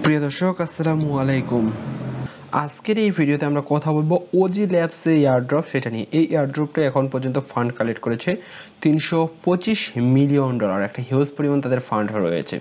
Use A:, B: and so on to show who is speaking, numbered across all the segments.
A: প্রিয় দর্শক আসসালামু আলাইকুম। আজকের এই ভিডিওতে আমরা কথা বলবো ওজি ল্যাবস এর এয়ারড্রপ সেটা নিয়ে। এই এয়ারড্রপটা এখন পর্যন্ত ফান্ড কালেক্ট করেছে $325 মিলিয়ন, একটা হিউজ পরিমাণ তাদের ফান্ড রয়েছে।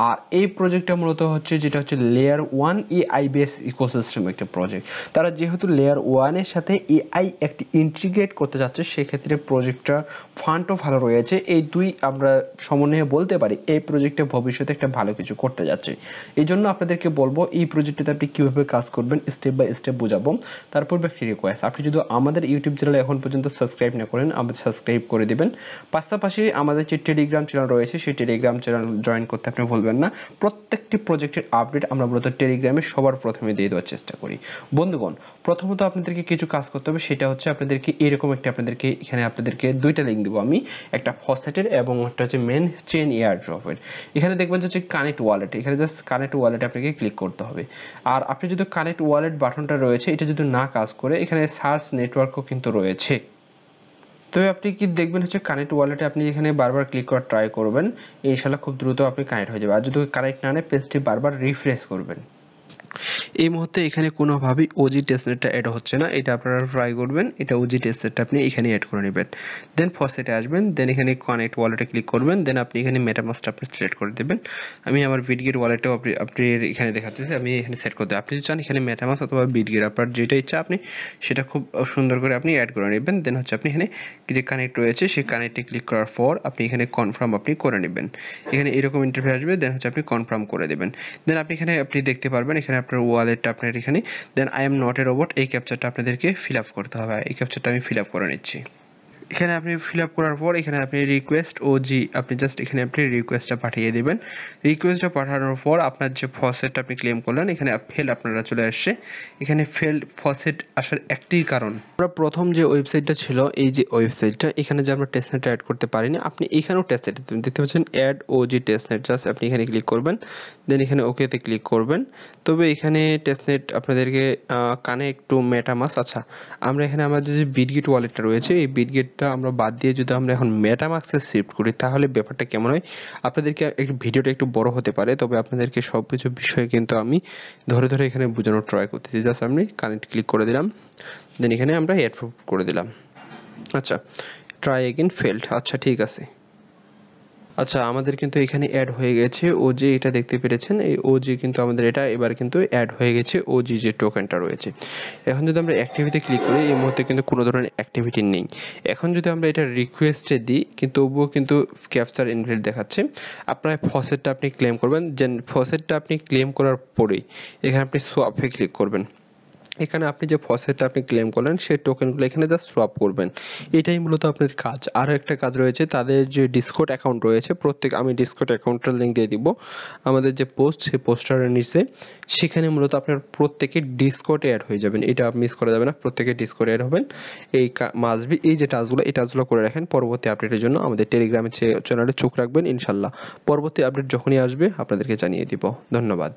A: আর এই প্রজেক্টটা মূলত হচ্ছে যেটা হচ্ছে লেয়ার 1 এআই বেস ইকোসিস্টেম একটা প্রজেক্ট। তারা যেহেতু লেয়ার 1 এর সাথে এআই একটি ইন্টিগ্রেট করতে যাচ্ছে, সেক্ষেত্রে প্রজেক্টটা ফান্ডও ভালো রয়েছে। এই দুই আমরা সমন্বয়ে বলতে পারি এই প্রজেক্টে ভবিষ্যতে একটা ভালো কিছু করতে যাচ্ছে। এই জন্য আপনাদেরকে বলবো এই প্রজেক্টটাতে আপনি কিভাবে কাজ করবেন স্টেপ বাই স্টেপ বোঝাবো। তারপর একটি রিকোয়েস্ট, আপনি যদি আমাদের ইউটিউব চ্যানেল এখন পর্যন্ত সাবস্ক্রাইব না করেন আমাদের সাবস্ক্রাইব করে দিবেন। পাশাপাশি আমাদের যে টেলিগ্রাম চ্যানেল রয়েছে সেই টেলিগ্রাম চ্যানেল জয়েন করতে আপনি ভুলবেন না। প্রত্যেকটি প্রজেক্টের আপডেট আমরা মূলত টেলিগ্রামে সবার প্রথমে দিয়ে দেওয়ার চেষ্টা করি। বন্ধুগণ, প্রথমত আপনাদেরকে কিছু কাজ করতে হবে, সেটা হচ্ছে আপনাদেরকে এরকম একটা আপনাদেরকে দুইটা লিঙ্ক দেবো আমি, একটা ফসেটের এবং একটা হচ্ছে মেন চেন এয়ারড্রপের। এখানে দেখবেন যে কানেক্ট ওয়ালেট, এখানে জাস্ট কানেক্ট ওয়ালেটে আপনাকে ক্লিক করতে হবে। আর আপনি যদি কানেক্ট ওয়ালেট বাটনটা রয়েছে এটা যদি না কাজ করে, এখানে সার্চ নেটওয়ার্কও কিন্তু রয়েছে। তবে আপনি কি দেখবেন হচ্ছে কানেক্ট ওয়ালেটে আপনি এখানে বারবার ক্লিক করার ট্রাই করবেন, ইনশাআল্লাহ খুব দ্রুত আপনি কানেক্ট হয়ে যাবে। আর যদি কানেক্ট না নেয় পেজটি বারবার রিফ্রেশ করবেন। এই মুহূর্তে এখানে কোনোভাবেই ওজি টেস্টনেটটা অ্যাড হচ্ছে না, এটা আপনারা ট্রাই করবেন। এটা ওজি টেস্টনেটটা আপনি এখানে অ্যাড করে নেবেন। দেন ফসেটে আসবেন, দেন এখানে কানেক্ট ওয়ালেটে ক্লিক করবেন, দেন আপনি এখানে মেটামাস্কটা আপনি সিলেক্ট করে দেবেন। আমি আমার বিটগেট ওয়ালেটেও আপনি এখানে দেখাচ্ছি, আমি এখানে সেট করতে। আপনি যদি চান এখানে মেটামাস্ক অথবা বিটগেট আপনার যেটা ইচ্ছা আপনি সেটা খুব সুন্দর করে আপনি অ্যাড করে নেবেন। দেন হচ্ছে আপনি এখানে যে কানেক্ট রয়েছে সেই কানেক্টে ক্লিক করার পর আপনি এখানে কনফার্ম আপনি করে নেবেন। এখানে এরকম ইন্টারফেস আসবে, দেন হচ্ছে আপনি কনফার্ম করে দেবেন। দেন আপনি এখানে আপনি দেখতে পারবেন এখানে আপনার ওয়ালেটটা আপনার এখানে, then I am not a robot এই ক্যাপচারটা আপনাদেরকে ফিল আপ করতে হবে। এই ক্যাপচারটা আমি ফিল আপ করে নিচ্ছি। এখানে আপনি ফিল আপ করার পর এখানে আপনি রিকোয়েস্ট ওজি আপনি জাস্ট এখানে আপনি রিকোয়েস্টটা পাঠিয়ে দিবেন। রিকোয়েস্টটা পাঠানোর পর আপনার যে ফসেটটা আপনি ক্লেম করলেন এখানে ফেল আপনারা চলে আসছে। এখানে ফেল ফসেট আসার একটি কারণ, আমরা প্রথম যে ওয়েবসাইটটা ছিল এই যে ওয়েবসাইটটা, এখানে যে আমরা টেস্টনেটটা অ্যাড করতে পারিনি, আপনি এখানেও টেস্টনেট দেখতে পাচ্ছেন অ্যাড ওজি টেস্টনেট, জাস্ট আপনি এখানে ক্লিক করবেন, দেন এখানে ওকেতে ক্লিক করবেন। তবে এখানে টেস্টনেট আপনাদেরকে কানেক্ট টু মেটামাস্ক, আচ্ছা আমরা এখানে আমাদের যে বিটগেট ওয়ালেটটা রয়েছে এই বিটগেটটা আমরা বাদ দিয়ে যদি আমরা এখন মেটামাস্কে শিফট করি তাহলে ব্যাপারটা কেমন হয়। আপনাদেরকে ভিডিওটা একটু বড় হতে পারে, তবে আপনাদেরকে সবকিছু বিষয়ে কিন্তু আমি ধরে ধরে এখানে বোঝানোর ট্রাই করতেছি। জাস্ট আমি কানেক্ট ক্লিক করে দিলাম, দেন এখানে আমরা অ্যাড করে দিলাম। আচ্ছা, ট্রাই এগেইন ফেলড, আচ্ছা ঠিক আছে। আচ্ছা, আমাদের কিন্তু এখানে অ্যাড হয়ে গেছে ওজি, এটা দেখতে পেরেছেন এই ওজি কিন্তু আমাদের এটা এবার কিন্তু অ্যাড হয়ে গেছে ওজি যে টোকেনটা রয়েছে। এখন যদি আমরা অ্যাক্টিভিটি ক্লিক করি এই মুহূর্তে কিন্তু কোনো ধরনের অ্যাক্টিভিটি নেই। এখন যদি আমরা এটা রিকোয়েস্টে দিই কিন্তু তবুও কিন্তু ক্যাপচার ইনভ্যালিড দেখাচ্ছে। আপনার ফসেটটা আপনি ক্লেম করবেন, যে ফসেটটা আপনি ক্লেম করার পরেই এখানে আপনি সোয়াপে ক্লিক করবেন। এখানে আপনি যে ফসেটটা আপনি ক্লেম করলেন সেই টোকেনগুলো এখানে জাস্ট সোয়াপ করবেন, এটাই মূলত আপনার কাজ। আরও একটা কাজ রয়েছে, তাদের যে ডিসকর্ড অ্যাকাউন্ট রয়েছে আমি ডিসকর্ড অ্যাকাউন্টের লিঙ্ক দিয়ে দিব আমাদের যে পোস্ট সেই পোস্টারের নিচে, সেখানে মূলত আপনার প্রত্যেকে ডিসকর্ডে অ্যাড হয়ে যাবেন, এটা মিস করা যাবে না, প্রত্যেকে ডিসকর্ডে অ্যাড হবেন। এই মাসবি এই যে টাস্কগুলো করে রাখেন, পরবর্তী আপডেটের জন্য আমাদের টেলিগ্রামের চ্যানেলে চোখ রাখবেন। ইনশাল্লাহ পরবর্তী আপডেট যখনই আসবে আপনাদেরকে জানিয়ে দিব। ধন্যবাদ।